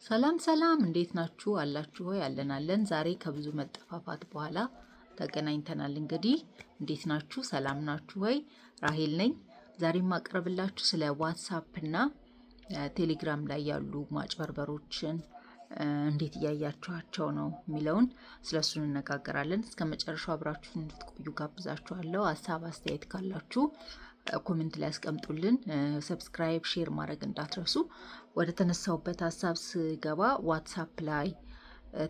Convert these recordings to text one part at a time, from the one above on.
ሰላም ሰላም እንዴት ናችሁ አላችሁ ሆይ አለን ዛሬ ከብዙ መጠፋፋት በኋላ ተገናኝተናል። እንግዲህ እንዴት ናችሁ ሰላም ናችሁ ወይ? ራሄል ነኝ። ዛሬ ማቅረብላችሁ ስለ ዋትስአፕ እና ቴሌግራም ላይ ያሉ ማጭበርበሮችን እንዴት እያያችኋቸው ነው የሚለውን ስለሱ እንነጋገራለን። እስከ መጨረሻው አብራችሁ እንድትቆዩ ጋብዛችኋለሁ። ሀሳብ አስተያየት ካላችሁ ኮሜንት ላይ አስቀምጡልን። ሰብስክራይብ ሼር ማድረግ እንዳትረሱ። ወደ ተነሳውበት ሀሳብ ስገባ ዋትስአፕ ላይ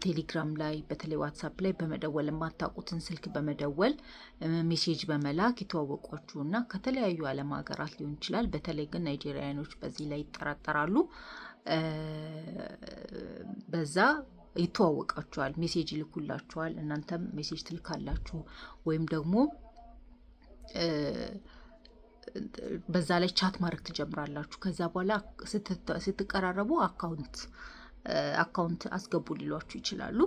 ቴሌግራም ላይ በተለይ ዋትስአፕ ላይ በመደወል የማታውቁትን ስልክ በመደወል ሜሴጅ በመላክ የተዋወቋችሁና ከተለያዩ ዓለም ሀገራት ሊሆን ይችላል። በተለይ ግን ናይጄሪያኖች በዚህ ላይ ይጠራጠራሉ። በዛ ይተዋወቃችኋል፣ ሜሴጅ ይልኩላችኋል፣ እናንተም ሜሴጅ ትልካላችሁ ወይም ደግሞ በዛ ላይ ቻት ማድረግ ትጀምራላችሁ። ከዛ በኋላ ስትቀራረቡ አካውንት አስገቡ ሊሏችሁ ይችላሉ።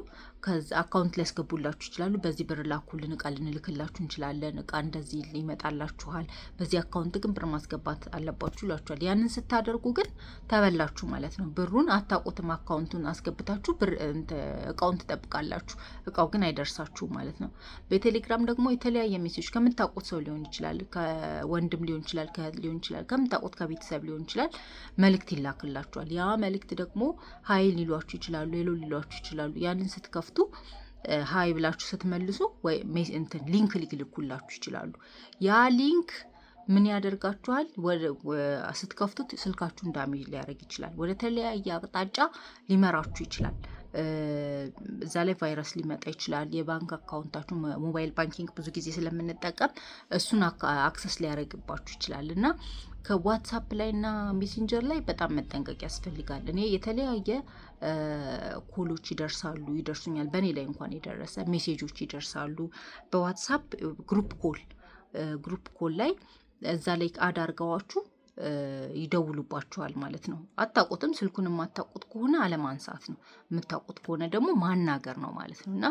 ከዛ አካውንት ላይ ያስገቡላችሁ ይችላሉ። በዚህ ብር ላኩልን፣ እቃ ልንልክላችሁ እንችላለን፣ እቃ እንደዚህ ይመጣላችኋል፣ በዚህ አካውንት ግን ብር ማስገባት አለባችሁ ይሏችኋል። ያንን ስታደርጉ ግን ተበላችሁ ማለት ነው። ብሩን አታውቁትም። አካውንቱን አስገብታችሁ እቃውን ትጠብቃላችሁ፣ እቃው ግን አይደርሳችሁ ማለት ነው። በቴሌግራም ደግሞ የተለያየ ሜሴጅ ከምታውቁት ሰው ሊሆን ይችላል፣ ከወንድም ሊሆን ይችላል፣ ከእህት ሊሆን ይችላል፣ ከምታውቁት ከቤተሰብ ሊሆን ይችላል። መልእክት ይላክላችኋል። ያ መልእክት ደግሞ ሀይ ሊሏችሁ ይችላሉ፣ ሄሎ ሊሏችሁ ይችላሉ። ያንን ስትከፍቱ ሀይ ብላችሁ ስትመልሱ ወይ ሊንክ ሊልኩላችሁ ይችላሉ። ያ ሊንክ ምን ያደርጋችኋል? ስትከፍቱት ስልካችሁን ዳሜጅ ሊያደርግ ይችላል። ወደ ተለያየ አቅጣጫ ሊመራችሁ ይችላል። እዛ ላይ ቫይረስ ሊመጣ ይችላል። የባንክ አካውንታችሁ ሞባይል ባንኪንግ ብዙ ጊዜ ስለምንጠቀም እሱን አክሰስ ሊያደርግባችሁ ይችላል እና ከዋትስአፕ ላይ እና ሜሴንጀር ላይ በጣም መጠንቀቅ ያስፈልጋል። እኔ የተለያየ ኮሎች ይደርሱኛል። በእኔ ላይ እንኳን የደረሰ ሜሴጆች ይደርሳሉ። በዋትስአፕ ግሩፕ ኮል ላይ እዛ ላይ አዳርገዋችሁ ይደውሉባችኋል ማለት ነው። አታውቁትም። ስልኩን የማታውቁት ከሆነ አለማንሳት ነው። የምታውቁት ከሆነ ደግሞ ማናገር ነው ማለት ነው እና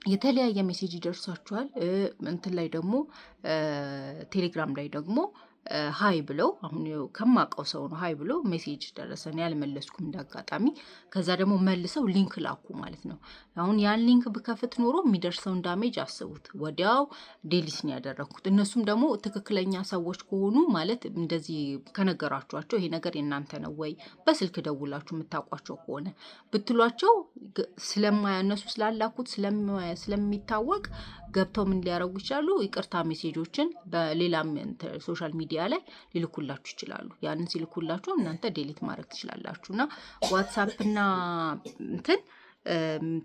የተለያየ ሜሴጅ ይደርሳችኋል። እንትን ላይ ደግሞ ቴሌግራም ላይ ደግሞ ሀይ ብለው አሁን ከማውቀው ሰው ነው ሀይ ብለው ሜሴጅ ደረሰን ያልመለስኩም እንዳጋጣሚ። ከዛ ደግሞ መልሰው ሊንክ ላኩ ማለት ነው። አሁን ያን ሊንክ ብከፍት ኖሮ የሚደርሰውን ዳሜጅ አስቡት። ወዲያው ዴሊት ነው ያደረኩት። እነሱም ደግሞ ትክክለኛ ሰዎች ከሆኑ ማለት እንደዚህ ከነገራችኋቸው ይሄ ነገር የእናንተ ነው ወይ በስልክ ደውላችሁ የምታውቋቸው ከሆነ ብትሏቸው ስለማያነሱ ስላላኩት ስለሚታወቅ ገብተው ምን ሊያደርጉ ይችላሉ? ይቅርታ ሜሴጆችን በሌላም ሶሻል ሚዲያ ላይ ሊልኩላችሁ ይችላሉ። ያንን ሲልኩላችሁ እናንተ ዴሊት ማድረግ ትችላላችሁ። እና ዋትስአፕ እና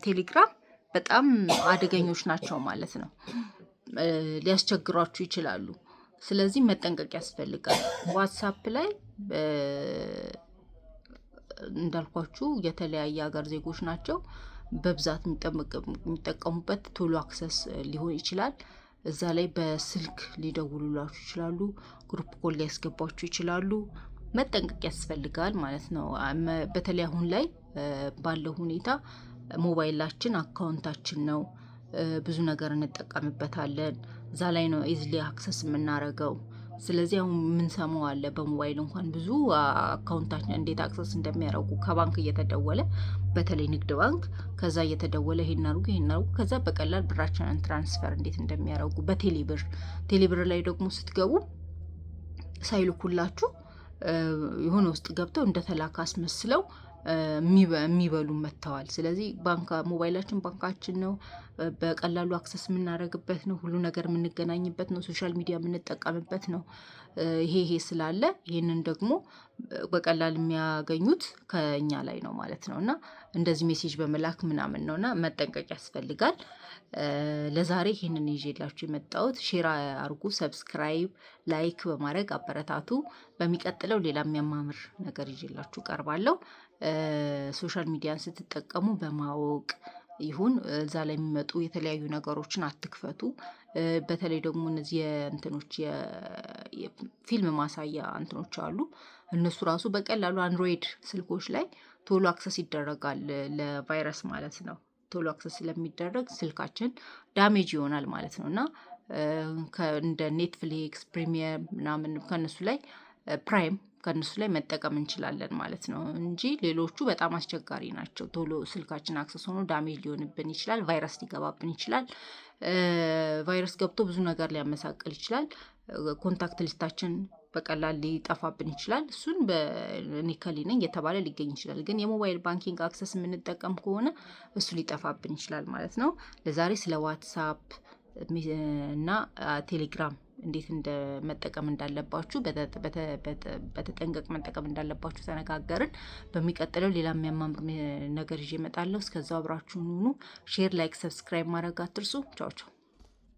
ቴሌግራም በጣም አደገኞች ናቸው ማለት ነው። ሊያስቸግሯችሁ ይችላሉ። ስለዚህ መጠንቀቅ ያስፈልጋል። ዋትስአፕ ላይ እንዳልኳችሁ የተለያየ ሀገር ዜጎች ናቸው በብዛት የሚጠቀሙበት። ቶሎ አክሰስ ሊሆን ይችላል። እዛ ላይ በስልክ ሊደውሉላችሁ ይችላሉ። ግሩፕ ኮል ሊያስገባችሁ ይችላሉ። መጠንቀቅ ያስፈልጋል ማለት ነው። በተለይ አሁን ላይ ባለው ሁኔታ ሞባይላችን አካውንታችን ነው። ብዙ ነገር እንጠቀምበታለን። እዛ ላይ ነው ኢዝሊ አክሰስ የምናደርገው። ስለዚህ አሁን የምንሰማው አለ በሞባይል እንኳን ብዙ አካውንታችን እንዴት አክሰስ እንደሚያደርጉ ከባንክ እየተደወለ በተለይ ንግድ ባንክ ከዛ እየተደወለ ይሄን አድርጉ ከዛ በቀላል ብራችንን ትራንስፈር እንዴት እንደሚያደርጉ ቴሌብር ላይ ደግሞ ስትገቡ ሳይልኩላችሁ የሆነ ውስጥ ገብተው እንደተላካ አስመስለው የሚበሉ መጥተዋል። ስለዚህ ሞባይላችን ባንካችን ነው። በቀላሉ አክሰስ የምናደርግበት ነው። ሁሉ ነገር የምንገናኝበት ነው። ሶሻል ሚዲያ የምንጠቀምበት ነው። ይሄ ስላለ ይህንን ደግሞ በቀላል የሚያገኙት ከኛ ላይ ነው ማለት ነው እና እንደዚህ ሜሴጅ በመላክ ምናምን ነው እና መጠንቀቅ ያስፈልጋል። ለዛሬ ይህንን ይዤላችሁ የመጣሁት። ሼር አርጉ፣ ሰብስክራይብ፣ ላይክ በማድረግ አበረታቱ። በሚቀጥለው ሌላ የሚያማምር ነገር ይዤላችሁ ቀርባለሁ። ሶሻል ሚዲያን ስትጠቀሙ በማወቅ ይሁን እዛ ላይ የሚመጡ የተለያዩ ነገሮችን አትክፈቱ። በተለይ ደግሞ እነዚህ የፊልም ማሳያ እንትኖች አሉ። እነሱ ራሱ በቀላሉ አንድሮይድ ስልኮች ላይ ቶሎ አክሰስ ይደረጋል ለቫይረስ ማለት ነው። ቶሎ አክሰስ ስለሚደረግ ስልካችን ዳሜጅ ይሆናል ማለት ነው እና እንደ ኔትፍሊክስ ፕሪሚየር ምናምን ከነሱ ላይ ከእነሱ ላይ መጠቀም እንችላለን ማለት ነው እንጂ ሌሎቹ በጣም አስቸጋሪ ናቸው። ቶሎ ስልካችን አክሰስ ሆኖ ዳሜጅ ሊሆንብን ይችላል። ቫይረስ ሊገባብን ይችላል። ቫይረስ ገብቶ ብዙ ነገር ሊያመሳቅል ይችላል። ኮንታክት ሊስታችን በቀላል ሊጠፋብን ይችላል። እሱን በእኔ ከሌ ነኝ የተባለ ሊገኝ ይችላል። ግን የሞባይል ባንኪንግ አክሰስ የምንጠቀም ከሆነ እሱ ሊጠፋብን ይችላል ማለት ነው። ለዛሬ ስለ ዋትሳፕ እና ቴሌግራም እንዴት መጠቀም እንዳለባችሁ በተጠንቀቅ መጠቀም እንዳለባችሁ ተነጋገርን። በሚቀጥለው ሌላ የሚያማምር ነገር ይዤ እመጣለሁ። እስከዛው አብራችሁን ሁኑ። ሼር፣ ላይክ፣ ሰብስክራይብ ማድረግ አትርሱ። ቻው ቻው።